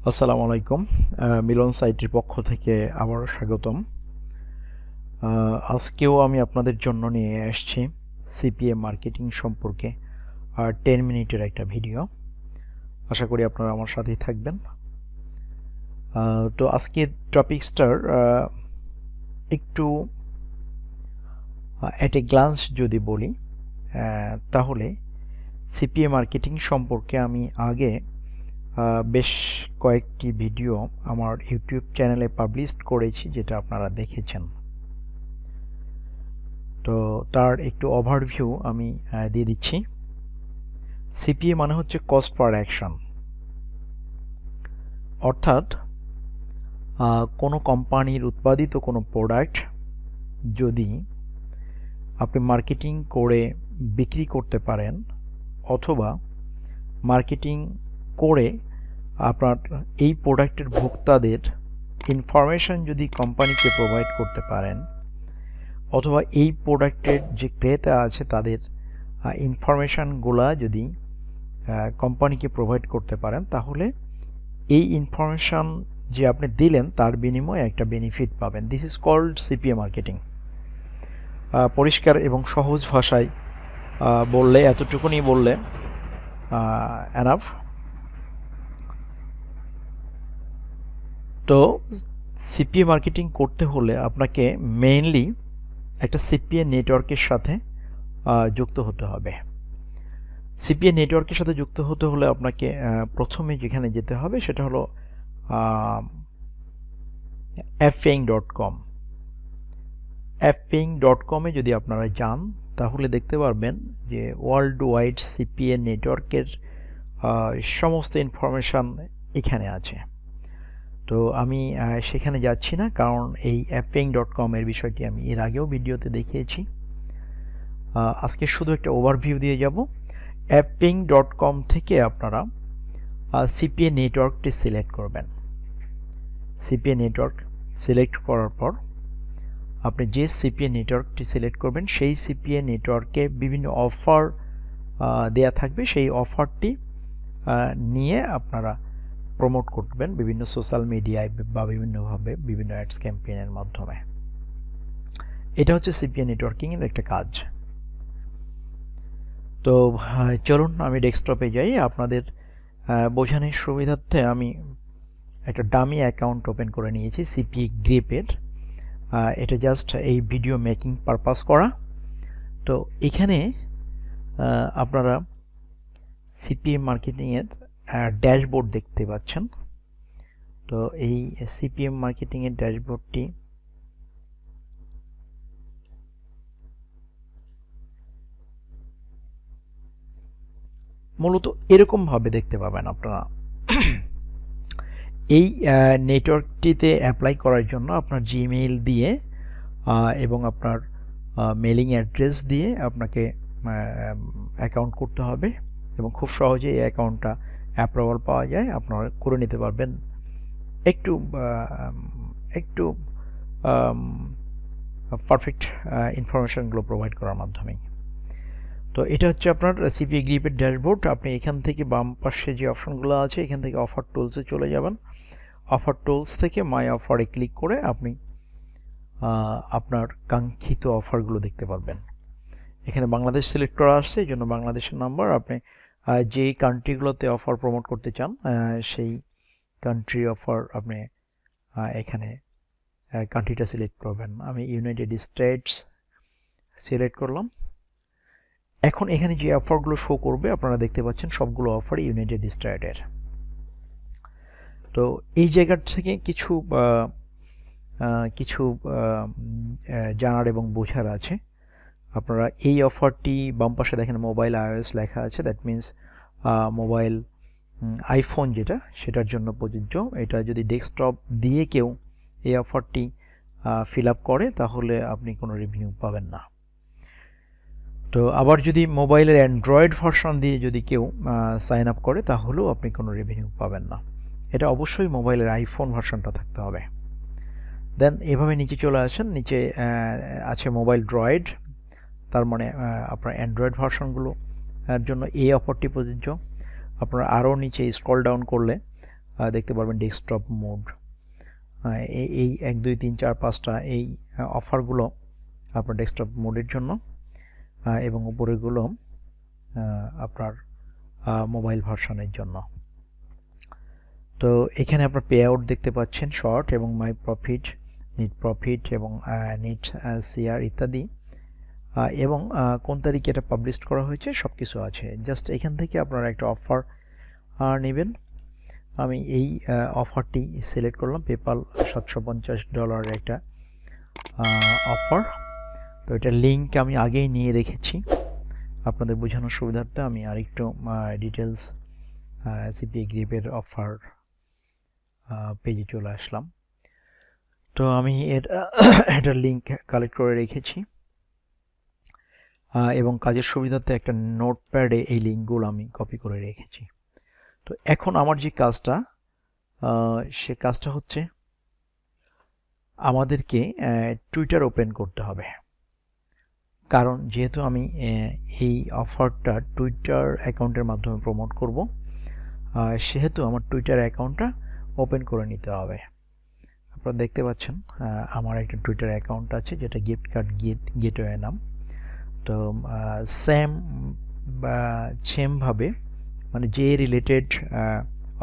আসসালামু আলাইকুম। মিলন সাইটের পক্ষ থেকে আবারও স্বাগতম। আজকেও আমি আপনাদের জন্য নিয়ে আসছি সিপিএ মার্কেটিং সম্পর্কে 10 মিনিটের একটা ভিডিও। আশা করি আপনারা আমার সাথেই থাকবেন। তো আজকের টপিকসটার একটু অ্যাট এ গ্লান্স যদি বলি, তাহলে সিপিএ মার্কেটিং সম্পর্কে আমি আগে বেশ কয়েকটি ভিডিও আমার ইউটিউব চ্যানেলে পাবলিশ করেছি, যেটা আপনারা দেখেছেন। তো তার একটু ওভারভিউ আমি দিয়ে দিচ্ছি। সিপিএ মানে হচ্ছে কস্ট পার অ্যাকশন, অর্থাৎ কোনো কোম্পানির উৎপাদিত কোনো প্রোডাক্ট যদি আপনি মার্কেটিং করে বিক্রি করতে পারেন, অথবা মার্কেটিং করে আপনার এই প্রোডাক্টের ভোক্তাদের ইনফরমেশন যদি কোম্পানিকে প্রোভাইড করতে পারেন, অথবা এই প্রোডাক্টের যে ক্রেতা আছে তাদের ইনফরমেশানগুলা যদি কোম্পানিকে প্রোভাইড করতে পারেন, তাহলে এই ইনফরমেশান যে আপনি দিলেন তার বিনিময়ে একটা বেনিফিট পাবেন। This is called CPA marketing. পরিষ্কার এবং সহজ ভাষায় বললে, এতটুকুনি বললে এনাফ। তো সিপিএ মার্কেটিং করতে হলে আপনাকে মেইনলি একটা সিপিএ নেটওয়ার্কের সাথে যুক্ত হতে হবে। সিপিএ নেটওয়ার্কের সাথে যুক্ত হতে হলে আপনাকে প্রথমে যেখানে যেতে হবে সেটা হলো 𝐓𝐴ING.com। 𝐓𝐴ING.com-এ যদি আপনারা যান তাহলে দেখতে পারবেন যে ওয়ার্ল্ড ওয়াইড সিপিএ নেটওয়ার্কের সমস্ত ইনফরমেশান এখানে আছে। তো আমি সেখানে যাচ্ছি না, কারণ এই 𝐓𝐴ING.com এর বিষয়টি আমি এর আগেও ভিডিওতে দেখিয়েছি। আজকে শুধু একটা ওভারভিউ দিয়ে যাব। 𝐓𝐴ING.com থেকে আপনারা সিপিএ নেটওয়ার্কটি সিলেক্ট করবেন। সিপিএ নেটওয়ার্ক সিলেক্ট করার পর আপনি যে সিপিএ নেটওয়ার্কটি সিলেক্ট করবেন সেই সিপিএ নেটওয়ার্কে বিভিন্ন অফার দেয়া থাকবে। সেই অফারটি নিয়ে আপনারা প্রমোট করবেন বিভিন্ন সোশ্যাল মিডিয়ায় বা বিভিন্নভাবে বিভিন্ন অ্যাডস ক্যাম্পেইনের মাধ্যমে। এটা হচ্ছে সিপিএ নেটওয়ার্কিংয়ের একটা কাজ। তো চলুন আমি ডেস্কটপে যাই। আপনাদের বোঝানোর সুবিধার্থে আমি একটা ডামি অ্যাকাউন্ট ওপেন করে নিয়েছি সিপিএ গ্রিপের। এটা জাস্ট এই ভিডিও মেকিং পারপাস করা। তো এখানে আপনারা সিপিএ মার্কেটিংয়ের ড্যাশবোর্ড দেখতে পাচ্ছেন। তো এই সিপিএম মার্কেটিংয়ের ড্যাশবোর্ডটি মূলত এরকমভাবে দেখতে পাবেন আপনারা। এই নেটওয়ার্কটিতে অ্যাপ্লাই করার জন্য আপনার জিমেইল দিয়ে এবং আপনার মেলিং অ্যাড্রেস দিয়ে আপনাকে অ্যাকাউন্ট করতে হবে, এবং খুব সহজে এই অ্যাকাউন্টটা অ্যাপ্রুভাল পাওয়া যায়। আপনারা করে নিতে পারবেন একটু পারফেক্ট ইনফরমেশানগুলো প্রোভাইড করার মাধ্যমেই। তো এটা হচ্ছে আপনার সিপিএ গ্রিপের ড্যাশবোর্ড। আপনি এখান থেকে বাম পাশে যে অপশনগুলো আছে এখান থেকে অফার টুলসে চলে যাবেন। অফার টুলস থেকে মাই অফারে ক্লিক করে আপনি আপনার কাঙ্ক্ষিত অফারগুলো দেখতে পারবেন। এখানে বাংলাদেশ সিলেক্ট করা আসছে, এই জন্য বাংলাদেশের নাম্বার। আপনি যেই কান্ট্রিগুলোতে অফার প্রমোট করতে চান সেই কান্ট্রি অফার আপনি এখানে কান্ট্রিটা সিলেক্ট করবেন। আমি ইউনাইটেড স্টেটস সিলেক্ট করলাম। এখন এখানে যে অফারগুলো শো করবে আপনারা দেখতে পাচ্ছেন সবগুলো অফারই ইউনাইটেড স্টেটের। তো এই জায়গা থেকে কিছু জানার এবং বোঝার আছে। আপনারা এই অফারটি বাম পাশে দেখেন মোবাইল iOS লেখা আছে, দ্যাট মিন্স মোবাইল আইফোন যেটা সেটার জন্য প্রযোজ্য। এটা যদি ডেস্কটপ দিয়ে কেউ এই অফারটি ফিল আপ করে তাহলে আপনি কোনো রেভিনিউ পাবেন না। তো আবার যদি মোবাইলের অ্যান্ড্রয়েড ভার্সন দিয়ে যদি কেউ সাইন আপ করে তাহলেও আপনি কোনো রেভিনিউ পাবেন না। এটা অবশ্যই মোবাইলের আইফোন ভার্সনটা থাকতে হবে। দেন এভাবে নিচে চলে আসেন। নিচে আছে মোবাইল ড্রয়েড, তার মানে আপনার অ্যান্ড্রয়েড ভার্সনগুলো এর জন্য এই অফারটি প্রযোজ্য। আপনারা আরও নিচে স্ক্রল ডাউন করলে দেখতে পারবেন ডেস্কটপ মোড, এই 1 2 3 4 5টা এই অফারগুলো আপনার ডেস্কটপ মোডের জন্য, এবং উপরেগুলো আপনার মোবাইল ভার্সনের জন্য। তো এখানে আপনার পে আউট দেখতে পাচ্ছেন, শর্ট এবং মাই প্রফিট, নিট প্রফিট এবং নিট শেয়ার ইত্যাদি, এবং কোন তারিখে এটা পাবলিশ করা হয়েছে সব কিছু আছে। জাস্ট এখান থেকে আপনারা একটা অফার নেবেন। আমি এই অফারটি সিলেক্ট করলাম, পেপাল $750 একটা অফার। তো এটা লিঙ্ক আমি আগেই নিয়ে রেখেছি আপনাদের বোঝানোর সুবিধার্থে। আমি আরেকটু ডিটেলস সিপিএ গ্রিপের অফার পেজে চলে আসলাম। তো আমি এটার লিঙ্ক কালেক্ট করে রেখেছি, এবং কাজের সুবিধার্থে একটা নোটপ্যাডে এই লিঙ্কগুলো আমি কপি করে রেখেছি। তো এখন আমার যে কাজটা, সে কাজটা হচ্ছে আমাদেরকে টুইটার ওপেন করতে হবে। কারণ যেহেতু আমি এই অফারটা টুইটার অ্যাকাউন্টের মাধ্যমে প্রমোট করব, সেহেতু আমার টুইটার অ্যাকাউন্টটা ওপেন করে নিতে হবে। আপনারা দেখতে পাচ্ছেন আমার একটা টুইটার অ্যাকাউন্ট আছে, যেটা গিফট কার্ড গেটওয়ে নাম। তো সেমভাবে মানে যে রিলেটেড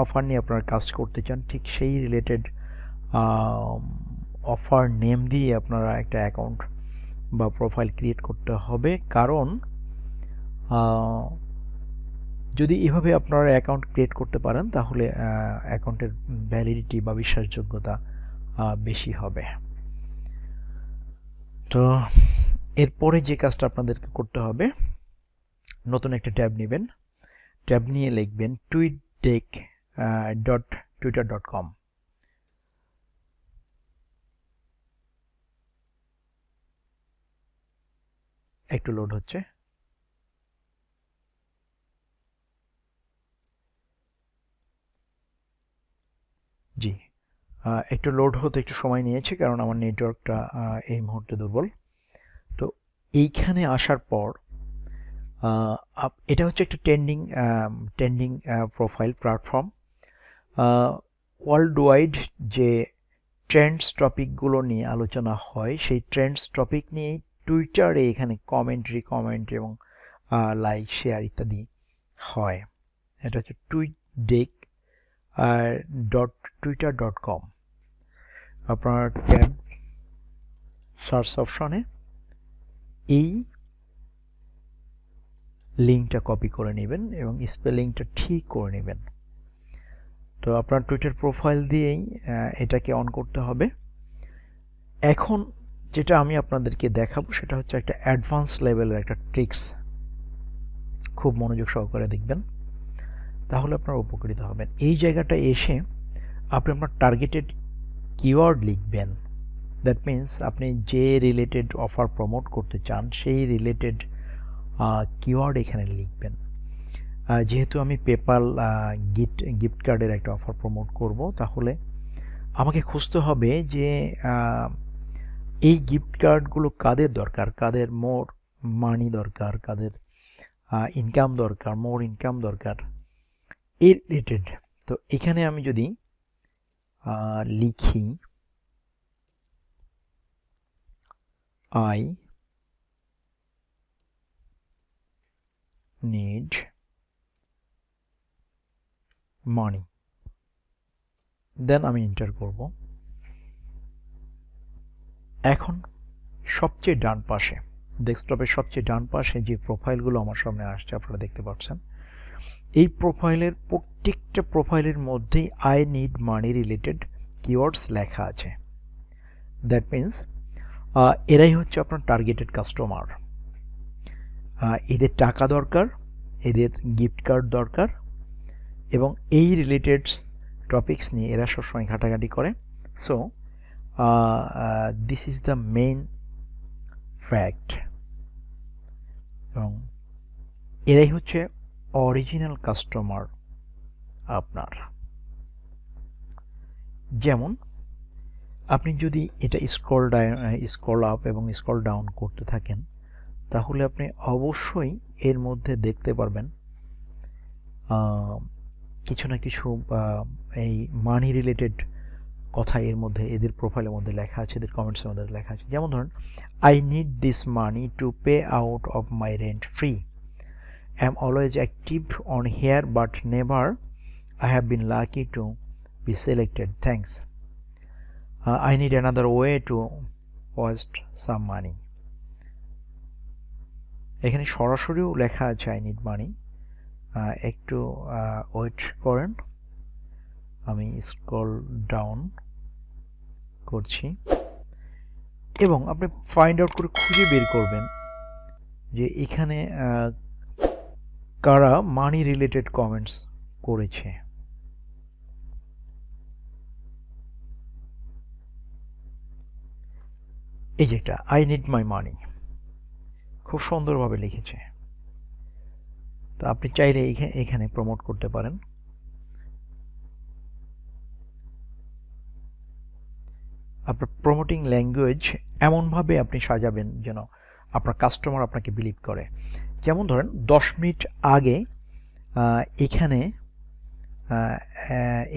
অফার নিয়ে আপনারা কাজ করতে চান, ঠিক সেই রিলেটেড অফার নেম দিয়ে আপনারা একটা অ্যাকাউন্ট বা প্রোফাইল ক্রিয়েট করতে হবে। কারণ যদি এভাবে আপনারা অ্যাকাউন্ট ক্রিয়েট করতে পারেন, তাহলে অ্যাকাউন্টের ভ্যালিডিটি বা বিশ্বাসযোগ্যতা বেশি হবে। তো এরপরে যে কাজটা আপনাদেরকে করতে হবে, নতুন একটা ট্যাব নেবেন, ট্যাব নিয়ে লিখবেন tweetdeck.twitter.com। একটু লোড হচ্ছে। জি, একটু লোড হতে একটু সময় নিয়েছে, কারণ আমার নেটওয়ার্কটা এই মুহূর্তে দুর্বল। তো এইখানে আসার পর এটা হচ্ছে একটা trending profile platform. World wide যে ট্রেন্ডস টপিকগুলো নিয়ে আলোচনা হয়, সেই ট্রেন্ডস টপিক নিয়েই টুইটারে এখানে কমেন্ট এবং লাইক শেয়ার ইত্যাদি হয়। এটা হচ্ছে tweetdeck.twitter.com। আপনার ট্যাব সার্চ অপশনে এই লিঙ্কটা কপি করে নেবেন এবং স্পেলিংটা ঠিক করে নেবেন। তো আপনার টুইটার প্রোফাইল দিয়েই এটাকে অন করতে হবে। এখন যেটা আমি আপনাদেরকে দেখাবো সেটা হচ্ছে একটা অ্যাডভান্স লেভেলের একটা ট্রিক্স, খুব মনোযোগ সহকারে দেখবেন, তাহলে আপনারা উপকৃত হবেন। এই জায়গাটা এসে আপনি আপনার টার্গেটেড কিওয়ার্ড লিখবেন। দ্যাট মিন্স আপনি যে রিলেটেড অফার প্রমোট করতে চান সেই রিলেটেড কিওয়ার্ড এখানে লিখবেন। যেহেতু আমি পেপাল গিফট কার্ডের একটা অফার প্রমোট করব, তাহলে আমাকে খুঁজতে হবে যে এই গিফট কার্ডগুলো কাদের দরকার, কাদের মোর মানি দরকার, কাদের ইনকাম দরকার, মোর ইনকাম দরকার, এর রিলেটেড। তো এখানে আমি যদি লিখি I need money, দেন আমি এন্টার করব। এখন সবচেয়ে ডান পাশে, ডেস্কটপের সবচেয়ে ডান পাশে যে প্রোফাইলগুলো আমার সামনে আসছে আপনারা দেখতে পাচ্ছেন, এই প্রোফাইলের প্রত্যেকটা প্রোফাইলের মধ্যেই I need money related keywords লেখা আছে। দ্যাট মিন্স এরাই হচ্ছে আপনার টার্গেটেড কাস্টমার। এদের টাকা দরকার, এদের গিফট কার্ড দরকার, এবং এই রিলেটেড টপিকস নিয়ে এরা সবসময় ঘাটাঘাটি করে। So this is the main fact, এবং এরাই হচ্ছে অরিজিনাল কাস্টমার আপনার। যেমন আপনি যদি এটা স্ক্রল আপ এবং স্ক্রল ডাউন করতে থাকেন, তাহলে আপনি অবশ্যই এর মধ্যে দেখতে পারবেন কিছু না কিছু এই মানি রিলেটেড কথা এর মধ্যে এদের প্রোফাইলের মধ্যে লেখা আছে, এদের কমেন্টসের মধ্যে লেখা আছে। যেমন ধরুন, I need this money to pay out of my rent free, I am always active on hair but never I have been lucky to be selected. Thanks. I need another way to post some money. এখানে সরাসরিও লেখা আছে I need money. একটু wait করেন, আমি scroll down করছি এবং আপনি find out করে খুঁজে বের করবেন যে এখানে কারা মানি রিলেটেড কমেন্টস করেছে। এই যেটা আই নিড মাই মানি খুব সুন্দরভাবে লিখেছে। তো আপনি চাইলে এখানে প্রমোট করতে পারেন। আপনার প্রমোটিং ল্যাঙ্গুয়েজ এমনভাবে আপনি সাজাবেন যেন আপনার কাস্টমার আপনাকে বিলিভ করে। যেমন ধরেন 10 মিনিট আগে এখানে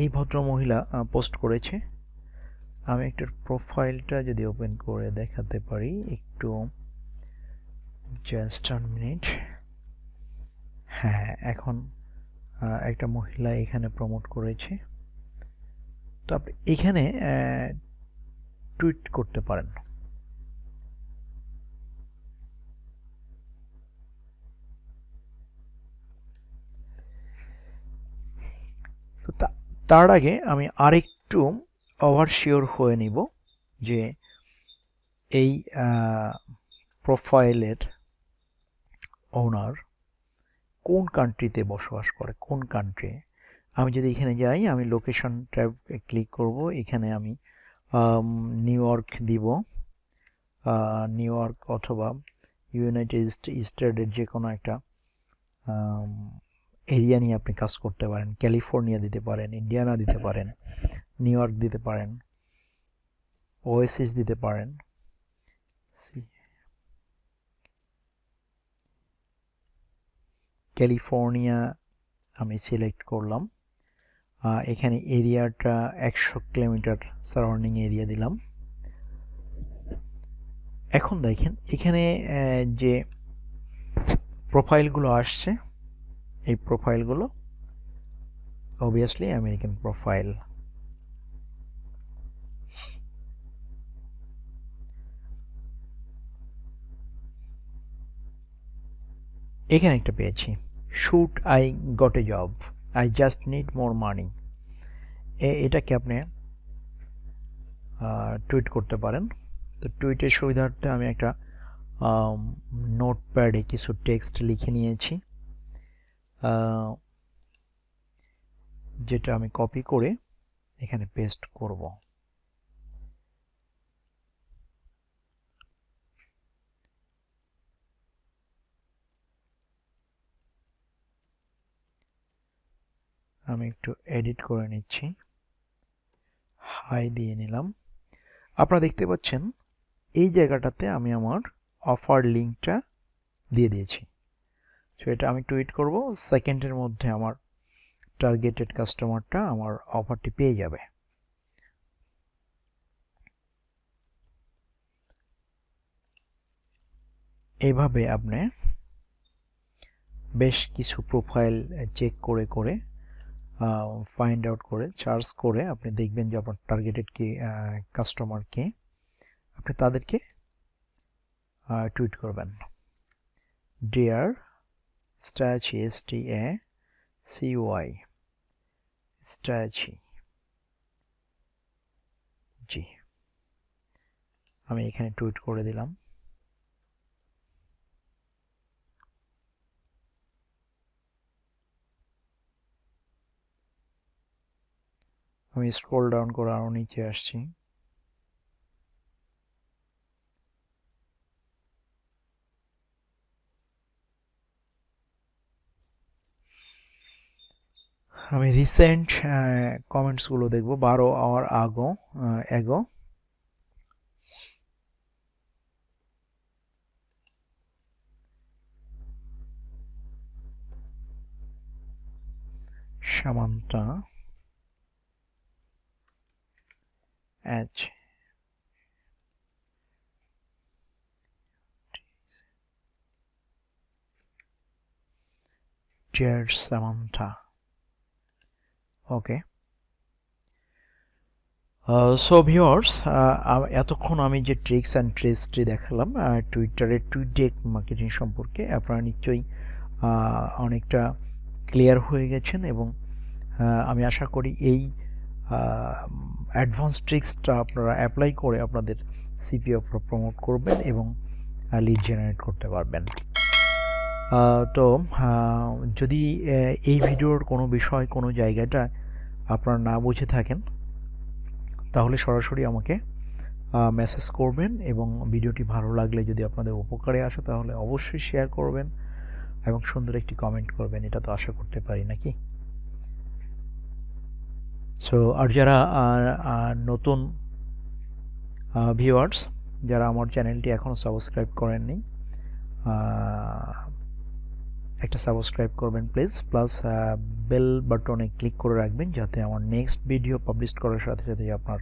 এই ভদ্র মহিলা পোস্ট করেছে। আমি একটা প্রোফাইলটা যদি ওপেন করে দেখাতে পারি একটু, জাস্ট 1 মিনিট। হ্যাঁ, এখন একটা মহিলা এখানে প্রমোট করেছে। তো আপনি এখানে টুইট করতে পারেন। তো তার আগে আমি আরেকটু ওভারশিওর হয়ে নিব যে এই প্রোফাইলের ওনার কোন কান্ট্রিতে বসবাস করে, কোন কান্ট্রি। আমি যদি এখানে যাই, আমি লোকেশন ট্যাব ক্লিক করব, এখানে আমি নিউ ইয়র্ক দিব, নিউ ইয়র্ক অথবা ইউনাইটেড স্টেটের যে কোনো একটা এরিয়া নিয়ে আপনি কাজ করতে পারেন। ক্যালিফোর্নিয়া দিতে পারেন, ইন্ডিয়ানা দিতে পারেন, নিউ ইয়র্ক দিতে পারেন, ওএসিস দিতে পারেন। ক্যালিফোর্নিয়া আমি সিলেক্ট করলাম। এখানে এরিয়াটা 100 কিলোমিটার সারাউন্ডিং এরিয়া দিলাম। এখন দেখেন এখানে যে প্রোফাইলগুলো আসছে, এই প্রোফাইলগুলো অবভিয়াসলি আমেরিকান প্রোফাইল। এখানে একটা পেয়েছি, shoot I got a job, I just need more money. এটাকে আপনি টুইট করতে পারেন। তো টুইটের সুবিধাটা আমি একটা নোটপ্যাডে কিছু টেক্সট লিখে নিয়েছি, যেটা আমি কপি করে এখানে পেস্ট করব। আমি একটু এডিট করে নিচ্ছি, হাই দিয়ে নিলাম। আপনারা দেখতে পাচ্ছেন এই জায়গাটাতে আমি আমার অফার লিঙ্কটা দিয়ে দিয়েছি। সো এটা আমি টুইট করব, সেকেন্ডের মধ্যে আমার টার্গেটেড কাস্টমারটা আমার অফারটি পেয়ে যাবে। এইভাবে আপনি বেশ কিছু প্রোফাইল চেক করে করে ফাইন্ড আউট করে সার্চ করে আপনি দেখবেন যে আপনার টার্গেটেড কে কাস্টমারকে, আপনি তাদেরকে টুইট করবেন। ডিয়ার স্ট্যাচি STACY স্ট্যাচি জি, আমি এখানে টুইট করে দিলাম। আমি স্ক্রল ডাউন করে আরো নিচে আসছি। আমি রিসেন্ট কমেন্টসগুলো দেখব 12 আওয়ার এগো। Samantha H Dear Samantha. Okay. So viewers, এতক্ষণ আমি যে ট্রিক্স অ্যান্ড ট্রিক্সটি দেখালাম টুইটারের টুইট মার্কেটিং সম্পর্কে, আপনারা নিশ্চয়ই অনেকটা ক্লিয়ার হয়ে গেছেন এবং আমি আশা করি এই অ্যাডভান্স ট্রিক্সটা আপনারা অ্যাপ্লাই করে আপনাদের সিপিএ প্রমোট করবেন এবং লিড জেনারেট করতে পারবেন। তো যদি এই ভিডিওর কোনো বিষয় কোনো জায়গাটা আপনারা না বুঝে থাকেন তাহলে সরাসরি আমাকে মেসেজ করবেন এবং ভিডিওটি ভালো লাগলে যদি আপনাদের উপকারে আসে তাহলে অবশ্যই শেয়ার করবেন এবং সুন্দর একটি কমেন্ট করবেন, এটা তো আশা করতে পারি নাকি। সো আর যারা নতুন ভিউয়ার্স যারা আমার চ্যানেলটি এখনও সাবস্ক্রাইব করেননি একটা সাবস্ক্রাইব করবেন প্লিজ, প্লাস বেল বাটনে ক্লিক করে রাখবেন যাতে আমার নেক্সট ভিডিও পাবলিশ করার সাথে সাথে আপনার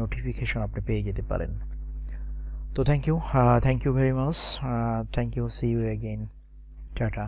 নোটিফিকেশন আপনি পেয়ে যেতে পারেন। তো thank you very much, thank you, see you again, tata.